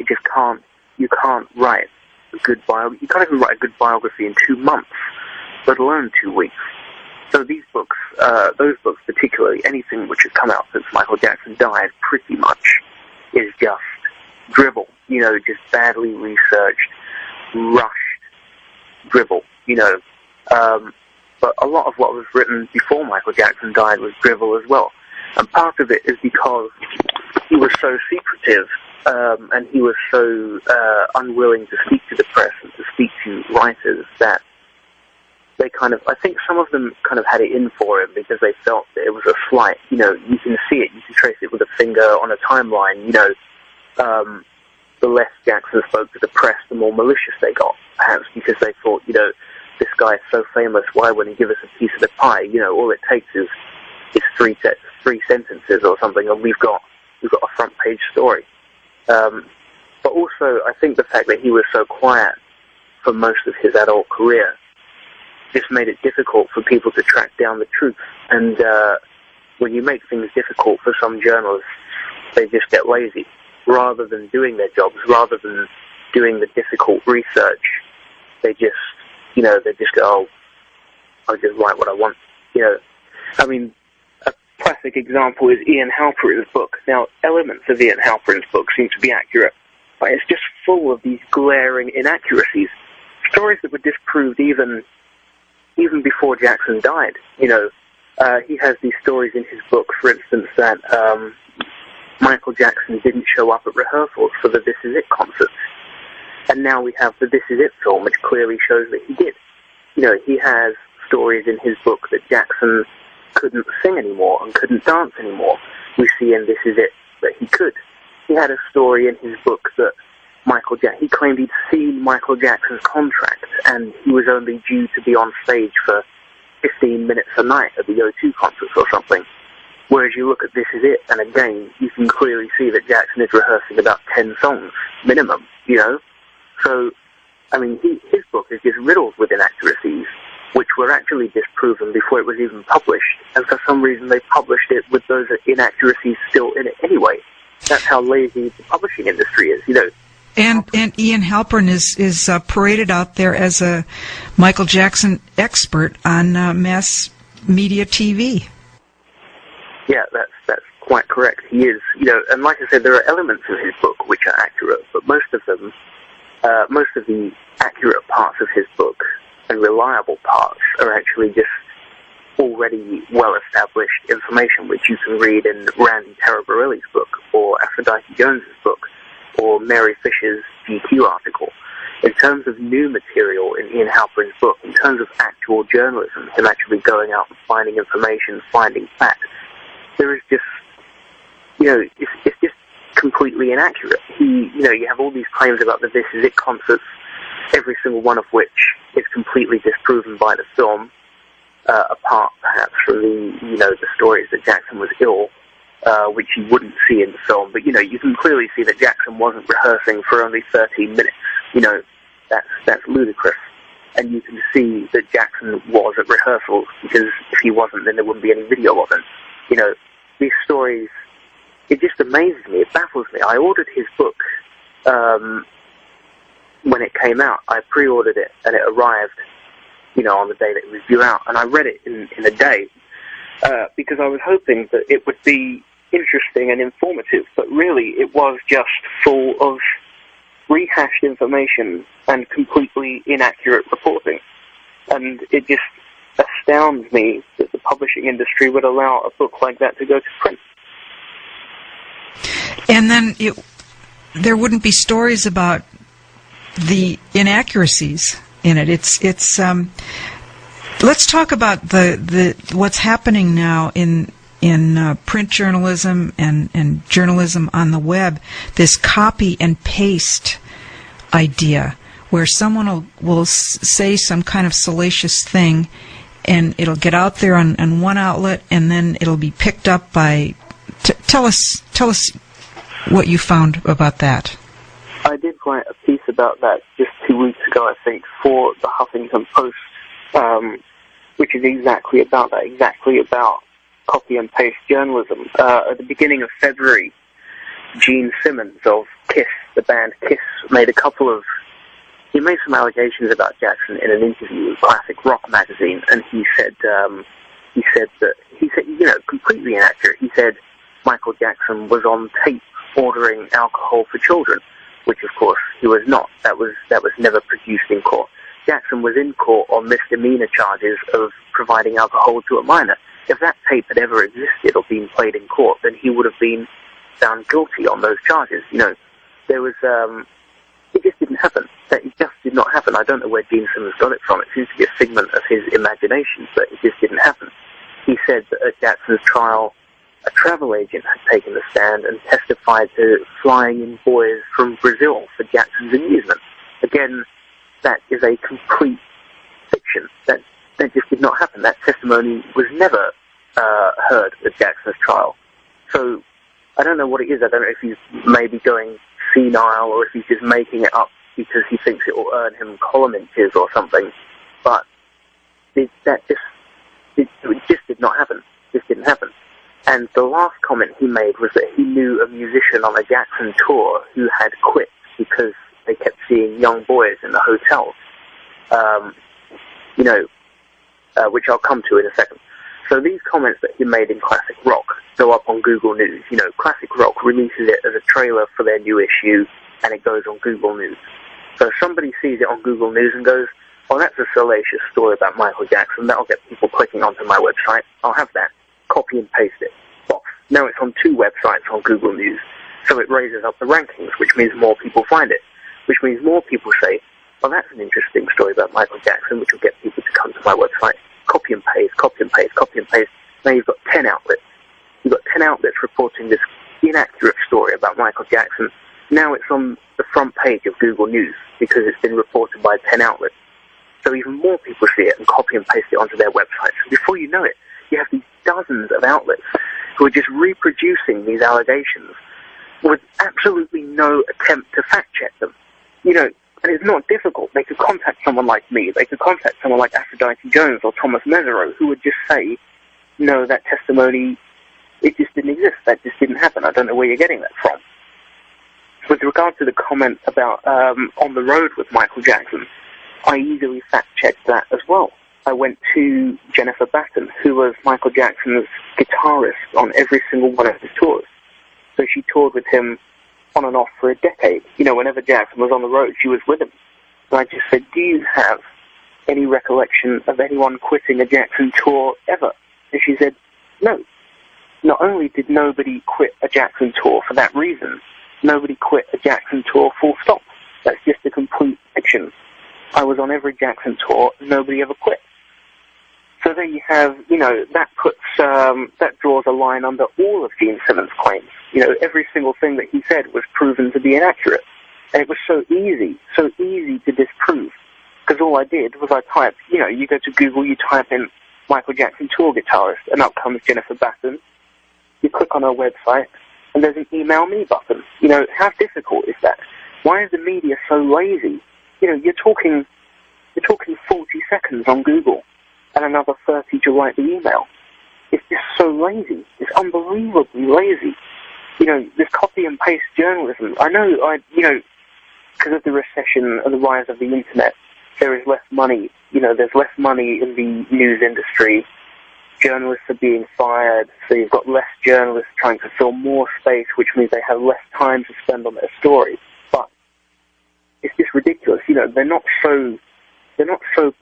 It just can't. You can't write a good biography. You can't even write a good biography in 2 months, let alone 2 weeks. So these books, those books particularly, anything which has come out since Michael Jackson died, pretty much is just dribble. You know, just badly researched, rushed dribble. You know, but a lot of what was written before Michael Jackson died was drivel as well. And part of it is because he was so secretive, and he was so unwilling to speak to the press and to speak to writers that they kind of, I think some of them kind of had it in for him because they felt that it was a slight. You know, you can see it, you can trace it with a finger on a timeline. You know, the less Jackson spoke to the press, the more malicious they got, perhaps because they thought, you know, this guy is so famous, why wouldn't he give us a piece of the pie? You know, all it takes is three sentences or something, and we've got a front page story. But also, I think the fact that he was so quiet for most of his adult career just made it difficult for people to track down the truth. And when you make things difficult for some journalists, they just get lazy. Rather than doing their jobs, rather than doing the difficult research, they just go, oh, I'll just write what I want. You know, I mean, a classic example is Ian Halperin's book. Now, elements of Ian Halperin's book seem to be accurate, but it's just full of these glaring inaccuracies, stories that were disproved even before Jackson died. You know, he has these stories in his book, for instance, that Michael Jackson didn't show up at rehearsals for the This Is It concerts. And now we have the This Is It film, which clearly shows that he did. You know, he has stories in his book that Jackson couldn't sing anymore and couldn't dance anymore. We see in This Is It that he could. He had a story in his book that he claimed he'd seen Michael Jackson's contract, and he was only due to be on stage for 15 minutes a night at the O2 concerts or something. Whereas you look at This Is It, and again, you can clearly see that Jackson is rehearsing about 10 songs, minimum, you know? So, I mean, his book is just riddled with inaccuracies, which were actually disproven before it was even published, and for some reason they published it with those inaccuracies still in it anyway. That's how lazy the publishing industry is, you know. And Ian Halperin is paraded out there as a Michael Jackson expert on mass media TV. Yeah, that's quite correct. He is, you know, and like I said, there are elements of his book which are accurate, but most of the accurate parts of his book and reliable parts are actually just already well-established information, which you can read in Randy Taraborelli's book, or Aphrodite Jones's book, or Mary Fischer's GQ article. In terms of new material in Ian Halperin's book, in terms of actual journalism, him actually going out and finding information, finding facts, there is just, you know, it's just completely inaccurate. You have all these claims about the This Is It concerts, every single one of which is completely disproven by the film, apart perhaps from the stories that Jackson was ill, which you wouldn't see in the film. But, you know, you can clearly see that Jackson wasn't rehearsing for only 13 minutes. You know, that's ludicrous. And you can see that Jackson was at rehearsals, because if he wasn't, then there wouldn't be any video of him. You know, these stories, it just amazes me, it baffles me. I ordered his book when it came out. I pre-ordered it, and it arrived, you know, on the day that it was due out. And I read it in a day, because I was hoping that it would be interesting and informative, but really it was just full of rehashed information and completely inaccurate reporting. And it just astounds me that the publishing industry would allow a book like that to go to print. And then there wouldn't be stories about the inaccuracies in it. It's let's talk about the what's happening now in print journalism and journalism on the web. This copy and paste idea, where someone will say some kind of salacious thing, and it'll get out there on one outlet, and then it'll be picked up by. Tell us what you found about that. I did write a piece about that just 2 weeks ago, I think, for the Huffington Post, which is exactly about that, exactly about copy and paste journalism. At the beginning of February, Gene Simmons of KISS the band Kiss, made some allegations about Jackson in an interview with Classic Rock magazine, and he said, completely inaccurate. He said Michael Jackson was on tape ordering alcohol for children, which of course he was not. That was never produced in court. Jackson was in court on misdemeanor charges of providing alcohol to a minor. If that tape had ever existed or been played in court, then he would have been found guilty on those charges. There was, it just didn't happen. It just did not happen. I don't know where Gene Simmons got it from. It seems to be a figment of his imagination, but it just didn't happen. He said that at Jackson's trial, a travel agent had taken the stand and testified to flying in boys from Brazil for Jackson's amusement. Again, that is a complete fiction. That just did not happen. That testimony was never heard at Jackson's trial. So I don't know what it is. I don't know if he's maybe going senile or if he's just making it up because he thinks it will earn him column inches or something. But it just did not happen. Just didn't happen. And the last comment he made was that he knew a musician on a Jackson tour who had quit because they kept seeing young boys in the hotels, which I'll come to in a second. So these comments that he made in Classic Rock go up on Google News. Classic Rock releases it as a trailer for their new issue, and it goes on Google News. So if somebody sees it on Google News and goes, "Oh, that's a salacious story about Michael Jackson, that'll get people clicking onto my website, I'll have that. Copy and paste it. Box. Now it's on 2 websites on Google News, so it raises up the rankings, which means more people find it, which means more people say, well, that's an interesting story about Michael Jackson, which will get people to come to my website. Copy and paste, copy and paste, copy and paste. Now you've got 10 outlets. You've got 10 outlets reporting this inaccurate story about Michael Jackson. Now it's on the front page of Google News because it's been reported by 10 outlets. So even more people see it and copy and paste it onto their websites. And before you know it, you have these dozens of outlets who are just reproducing these allegations with absolutely no attempt to fact-check them. And it's not difficult. They could contact someone like me. They could contact someone like Aphrodite Jones or Thomas Mesereau, who would just say, no, that testimony, it just didn't exist. That just didn't happen. I don't know where you're getting that from. With regard to the comment about on the road with Michael Jackson, I easily fact-checked that as well. I went to Jennifer Batten, who was Michael Jackson's guitarist on every single one of his tours. So she toured with him on and off for a decade. Whenever Jackson was on the road, she was with him. And I just said, do you have any recollection of anyone quitting a Jackson tour ever? And she said, no. Not only did nobody quit a Jackson tour for that reason, nobody quit a Jackson tour full stop. That's just a complete fiction. I was on every Jackson tour, nobody ever quit. So there you have, that puts, that draws a line under all of Gene Simmons' claims. Every single thing that he said was proven to be inaccurate. And it was so easy to disprove. Because all I did was I typed, you go to Google, you type in Michael Jackson tour guitarist, and up comes Jennifer Batten. You click on her website, and there's an email me button. How difficult is that? Why is the media so lazy? You're talking 40 seconds on Google, and another 30 to write the email. It's just so lazy. It's unbelievably lazy. This copy and paste journalism. I know, because of the recession and the rise of the internet, there is less money. There's less money in the news industry. Journalists are being fired, so you've got less journalists trying to fill more space, which means they have less time to spend on their stories. But it's just ridiculous. They're not so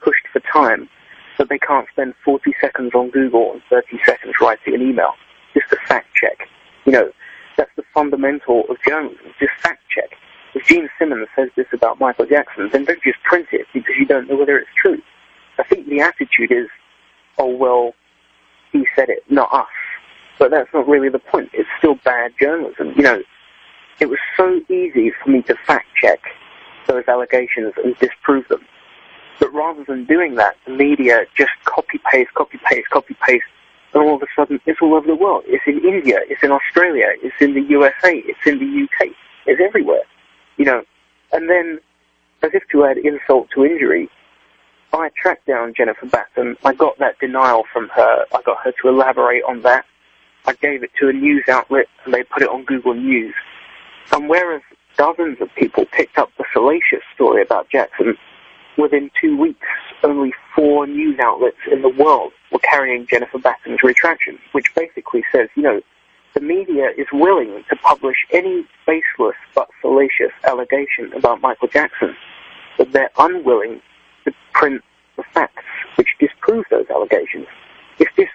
pushed for time that they can't spend 40 seconds on Google and 30 seconds writing an email just to fact check. That's the fundamental of journalism. Just fact check. If Gene Simmons says this about Michael Jackson, then don't just print it because you don't know whether it's true. I think the attitude is, oh, well, he said it, not us. But that's not really the point. It's still bad journalism. It was so easy for me to fact check those allegations and disprove them. But rather than doing that, the media just copy-paste, and all of a sudden it's all over the world. It's in India, it's in Australia, it's in the USA, it's in the UK, it's everywhere. And then, as if to add insult to injury, I tracked down Jennifer Batten. I got that denial from her. I got her to elaborate on that. I gave it to a news outlet, and they put it on Google News. And whereas dozens of people picked up the salacious story about Jackson. Within 2 weeks, only 4 news outlets in the world were carrying Jennifer Batten's retraction, which basically says, the media is willing to publish any baseless but salacious allegation about Michael Jackson, but they're unwilling to print the facts which disprove those allegations. If this